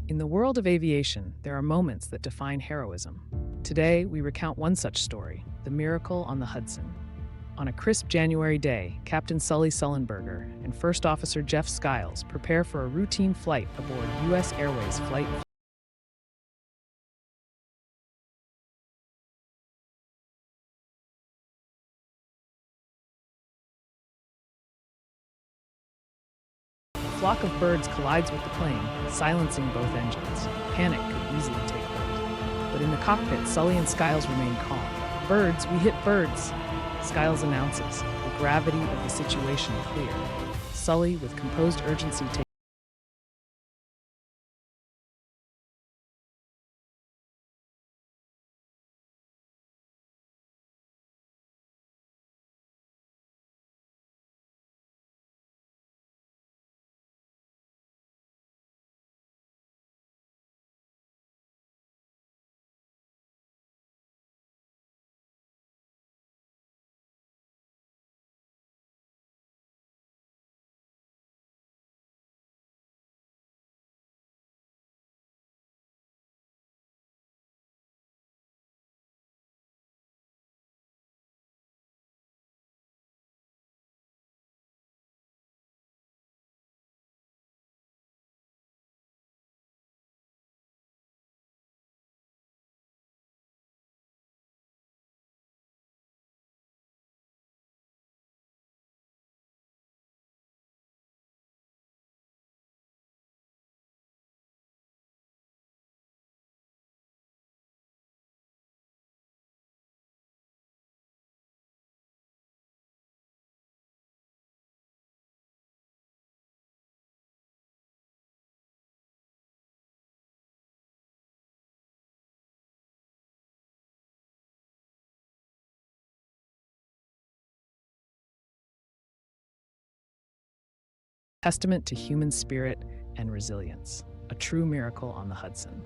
In the world of aviation, there are moments that define heroism. Today, we recount one such story, the miracle on the Hudson. On a crisp January day, Captain Sully Sullenberger and First Officer Jeff Skiles prepare for a routine flight aboard US Airways Flight. A flock of birds collides with the plane, silencing both engines. Panic could easily take hold. But in the cockpit, Sully and Skiles remain calm. "Birds, we hit birds," Skiles announces, the gravity of the situation clear. Sully, with composed urgency, takes testament to human spirit and resilience, a true miracle on the Hudson.